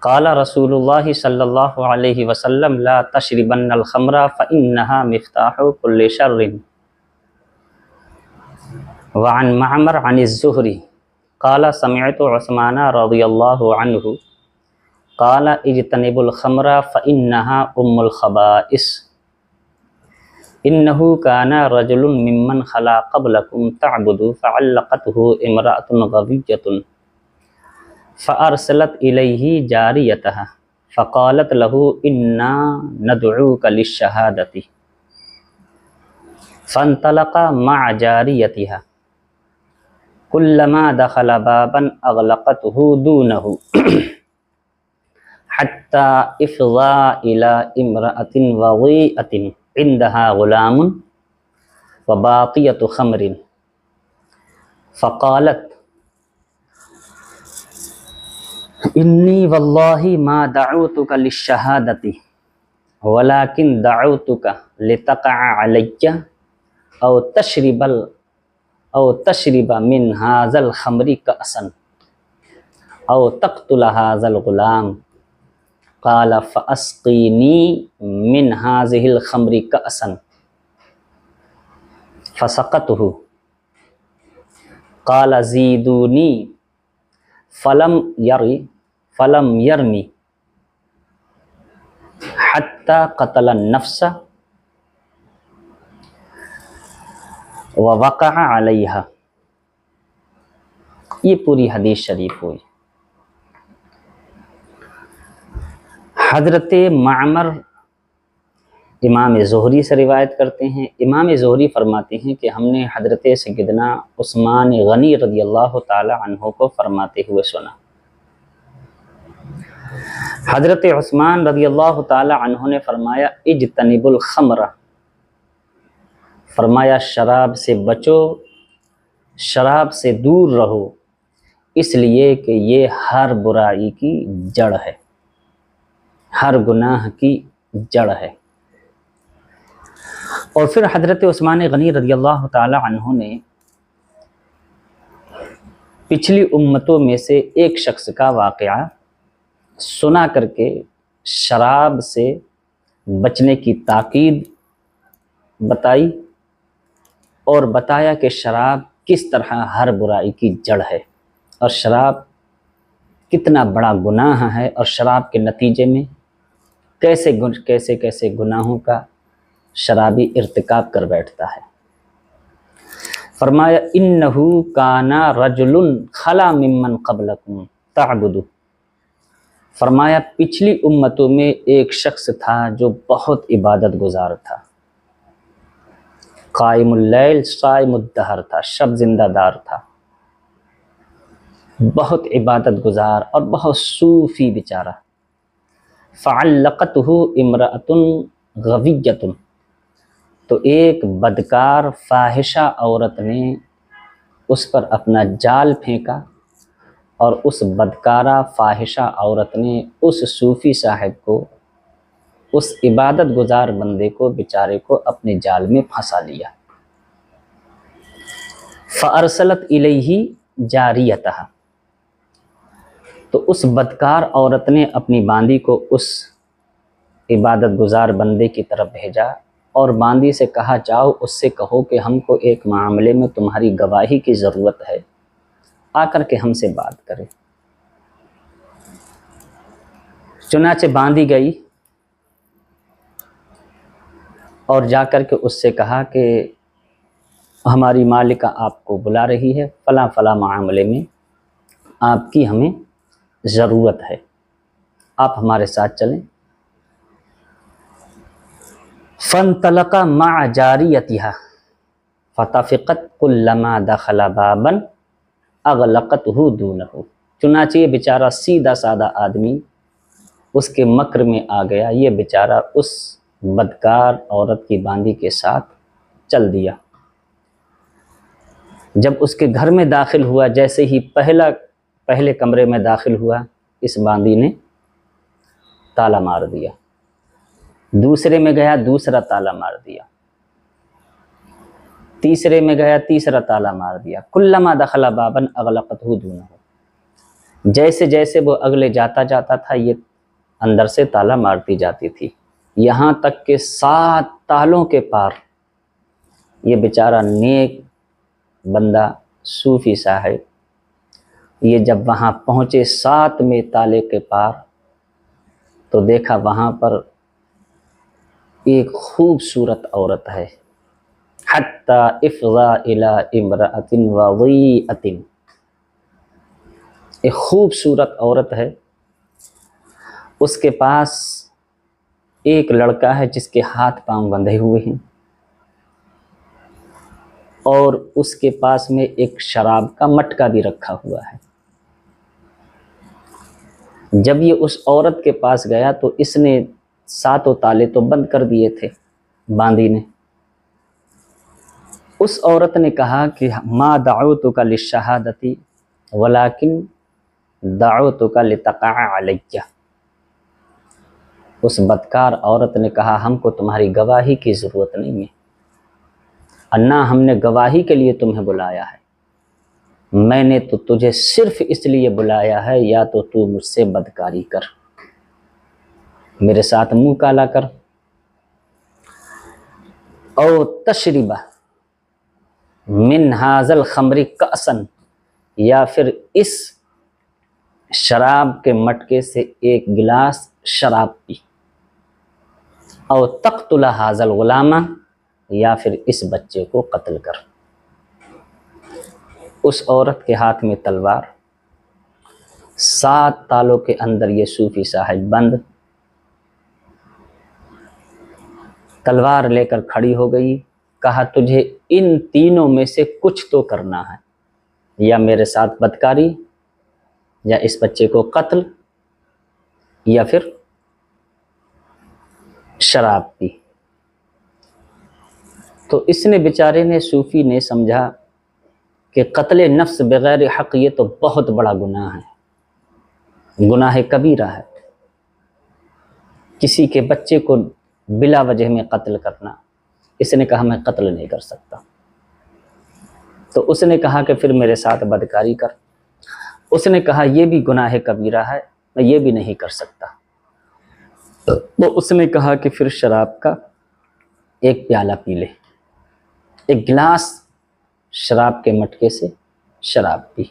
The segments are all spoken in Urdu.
قال رسول اللہ صلی اللہ علیہ وسلم لا تشربن الخمر فإنها مفتاح كل شر وعن معمر عن الزہری قال سمعت عثمان رضی اللہ عنہ قال اجتنبوا الخمر فإنها الخبائث انه كان رجل ممن خلا قبلكم تعبد فعلقته امرأة غوية فأرسلت إليه جاريتها فقالت له إنا ندعوك للشهادة فانطلق مع جاريتها كلما دخل بابا أغلقته دونه حتى افضى إلى امرأة وضيئة عندها غلام وباطية خمر فقالت انی واللہ ما دعوتک للشہادة ولكن دعوتک لتقع علی او تشرب من هذا الخمر کأسا او تقتل هذا الغلام قال فاسقینی من هذه الخمر کأسا فسقته قال زیدونی فلم یرمی حتی قتل النفس ووقع علیہا۔ یہ پوری حدیث شریف ہوئی۔ حضرت معمر امام زہری سے روایت کرتے ہیں۔ امام زہری فرماتے ہیں کہ ہم نے حضرت سیدنا عثمان غنی رضی اللہ تعالی عنہ کو فرماتے ہوئے سنا۔ حضرت عثمان رضی اللہ تعالی عنہ نے فرمایا اجتنبوا الخمر، فرمایا شراب سے بچو، شراب سے دور رہو، اس لیے کہ یہ ہر برائی کی جڑ ہے، ہر گناہ کی جڑ ہے۔ اور پھر حضرت عثمان غنی رضی اللہ تعالی عنہ نے پچھلی امتوں میں سے ایک شخص کا واقعہ سنا کر کے شراب سے بچنے کی تاکید بتائی اور بتایا کہ شراب کس طرح ہر برائی کی جڑ ہے اور شراب کتنا بڑا گناہ ہے، اور شراب کے نتیجے میں کیسے گناہوں کا شرابی ارتکاب کر بیٹھتا ہے۔ فرمایا انہو کانا رجل خلا ممن قبلکم تعبد، فرمایا پچھلی امتوں میں ایک شخص تھا جو بہت عبادت گزار تھا، قائم اللیل صائم الدہر تھا، شب زندہ دار تھا، بہت عبادت گزار اور بہت صوفی بیچارہ۔ فعلقتہ امرأۃ غویۃ، تو ایک بدکار فاحشہ عورت نے اس پر اپنا جال پھینکا، اور اس بدکارہ فاحشہ عورت نے اس صوفی صاحب کو، اس عبادت گزار بندے کو، بیچارے کو اپنے جال میں پھنسا لیا۔ فارسلت الیہ جاریتہا، تو اس بدکار عورت نے اپنی باندی کو اس عبادت گزار بندے کی طرف بھیجا اور باندی سے کہا جاؤ اس سے کہو کہ ہم کو ایک معاملے میں تمہاری گواہی کی ضرورت ہے، آ کر کے ہم سے بات کرے۔ چنانچہ باندی گئی اور جا کر کے اس سے کہا کہ ہماری مالکہ آپ کو بلا رہی ہے، فلاں فلاں معاملے میں آپ کی ہمیں ضرورت ہے، آپ ہمارے ساتھ چلیں۔ فانطلق مع جاریتها فتفقت كلما دخل بابا اغلقته دونه، چنانچہ یہ بیچارہ سیدھا سادہ آدمی اس کے مکر میں آ گیا، یہ بیچارہ اس بدکار عورت کی باندی کے ساتھ چل دیا۔ جب اس کے گھر میں داخل ہوا، جیسے ہی پہلے کمرے میں داخل ہوا، اس باندی نے تالا مار دیا، دوسرے میں گیا دوسرا تالا مار دیا، تیسرے میں گیا تیسرا تالا مار دیا۔ کلما دخل بابا اغلقته دونه، جیسے جیسے وہ اگلے جاتا جاتا تھا یہ اندر سے تالا مارتی جاتی تھی، یہاں تک کہ 7 تالوں کے پار یہ بیچارہ نیک بندہ صوفی صاحب یہ جب وہاں پہنچے 7ویں تالے کے پار تو دیکھا وہاں پر ایک خوبصورت عورت ہے، حتی افضا الی امرأۃ وضیئۃ، ایک خوبصورت عورت ہے، اس کے پاس ایک لڑکا ہے جس کے ہاتھ پاؤں بندھے ہوئے ہیں، اور اس کے پاس میں ایک شراب کا مٹکا بھی رکھا ہوا ہے۔ جب یہ اس عورت کے پاس گیا تو اس نے 7 تالے تو بند کر دیے تھے باندی نے۔ اس عورت نے کہا کہ ما دعوتک للشہادۃ ولکن دعوتک لتقع علی، اس بدکار عورت نے کہا ہم کو تمہاری گواہی کی ضرورت نہیں ہے، انا ہم نے گواہی کے لیے تمہیں بلایا ہے، میں نے تو تجھے صرف اس لیے بلایا ہے یا تو تو مجھ سے بدکاری کر، میرے ساتھ منہ کالا کر، او تشرب من ھذا الخمر کأسا، یا پھر اس شراب کے مٹکے سے ایک گلاس شراب پی، او تقتل ھذا الغلام، یا پھر اس بچے کو قتل کر۔ اس عورت کے ہاتھ میں تلوار، 7 تالوں کے اندر یہ صوفی صاحب بند، تلوار لے کر کھڑی ہو گئی، کہا تجھے ان تینوں میں سے کچھ تو کرنا ہے، یا میرے ساتھ بدکاری، یا اس بچے کو قتل، یا پھر شراب پی۔ تو اس نے بیچارے نے صوفی نے سمجھا کہ قتل نفس بغیر حق یہ تو بہت بڑا گناہ ہے، گناہ کبیرہ ہے، کسی کے بچے کو بلا وجہ میں قتل کرنا۔ اس نے کہا میں قتل نہیں کر سکتا، تو اس نے کہا کہ پھر میرے ساتھ بدکاری کر۔ اس نے کہا یہ بھی گناہ کبیرہ ہے، میں یہ بھی نہیں کر سکتا، تو اس نے کہا کہ پھر شراب کا ایک پیالہ پی لے، ایک گلاس شراب کے مٹکے سے شراب پی۔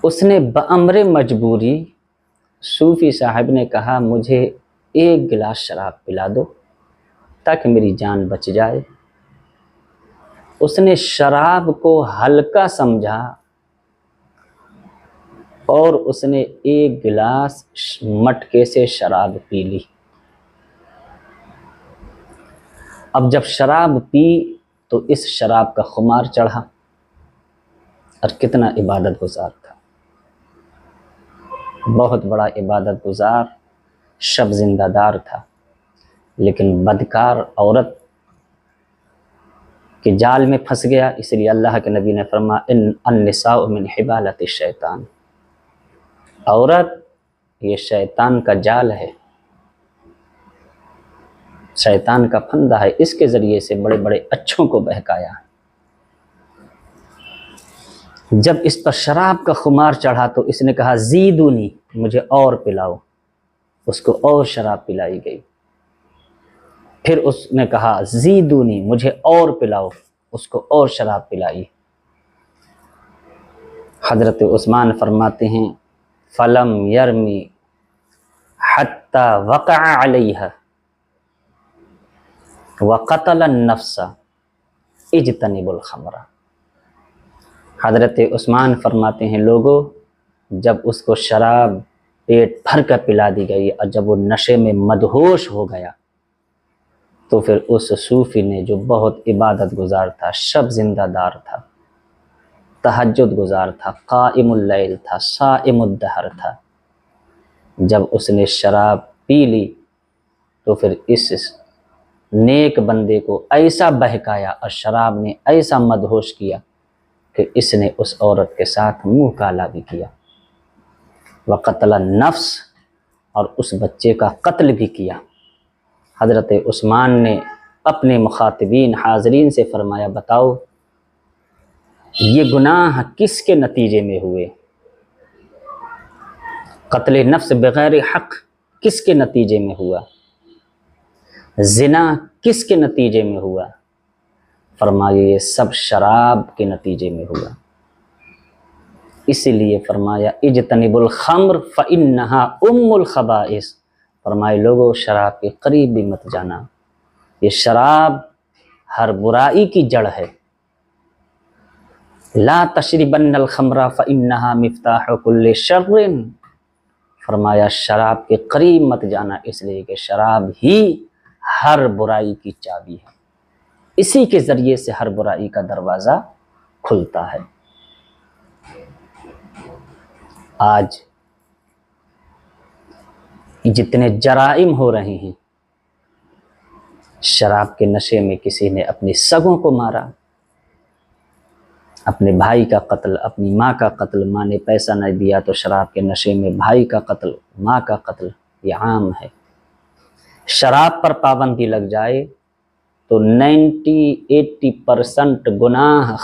اس نے بامر مجبوری صوفی صاحب نے کہا مجھے ایک گلاس شراب پلا دو تاکہ میری جان بچ جائے۔ اس نے شراب کو ہلکا سمجھا اور اس نے ایک گلاس مٹکے سے شراب پی لی۔ اب جب شراب پی تو اس شراب کا خمار چڑھا، اور کتنا عبادت گزار تھا، بہت بڑا عبادت گزار شب زندہ دار تھا، لیکن بدکار عورت کے جال میں پھنس گیا۔ اس لیے اللہ کے نبی نے فرمایا ان النساء من حبالۃ الشیطان، عورت یہ شیطان کا جال ہے، شیطان کا پھندہ ہے، اس کے ذریعے سے بڑے بڑے اچھوں کو بہکایا۔ جب اس پر شراب کا خمار چڑھا تو اس نے کہا زیدونی، مجھے اور پلاؤ، اس کو اور شراب پلائی گئی۔ پھر اس نے کہا زیدونی، مجھے اور پلاؤ، اس کو اور شراب پلائی۔ حضرت عثمان فرماتے ہیں فلم یرمی حتی وقع علیہ وقتل النفس اجتنبوا الخمر۔ حضرت عثمان فرماتے ہیں لوگوں، جب اس کو شراب پیٹ بھر کر پلا دی گئی اور جب وہ نشے میں مدہوش ہو گیا تو پھر اس صوفی نے جو بہت عبادت گزار تھا، شب زندہ دار تھا، تہجد گزار تھا، قائم اللیل تھا، صائم الدہر تھا، جب اس نے شراب پی لی تو پھر اس نیک بندے کو ایسا بہکایا اور شراب نے ایسا مدہوش کیا کہ اس نے اس عورت کے ساتھ منہ کالا بھی کیا، وقتل النفس، اور اس بچے کا قتل بھی کیا۔ حضرت عثمان نے اپنے مخاطبین حاضرین سے فرمایا بتاؤ یہ گناہ کس کے نتیجے میں ہوئے؟ قتل نفس بغیر حق کس کے نتیجے میں ہوا؟ زنا کس کے نتیجے میں ہوا؟ فرمایا یہ سب شراب کے نتیجے میں ہوا۔ اسی لیے فرمایا اجتنبوا الخمر فإنها ام الخبائث، فرمائے لوگوں شراب کے قریب بھی مت جانا، یہ شراب ہر برائی کی جڑ ہے۔ لا تشربن الخمر فإنها مفتاح كل شر، فرمایا شراب کے قریب مت جانا، اس لیے کہ شراب ہی ہر برائی کی چابی ہے، اسی کے ذریعے سے ہر برائی کا دروازہ کھلتا ہے۔ آج جتنے جرائم ہو رہے ہیں، شراب کے نشے میں کسی نے اپنی سگوں کو مارا، اپنے بھائی کا قتل، اپنی ماں کا قتل، ماں نے پیسہ نہ دیا تو شراب کے نشے میں بھائی کا قتل، ماں کا قتل، یہ عام ہے۔ شراب پر پابندی لگ جائے تو 90-80% گناہ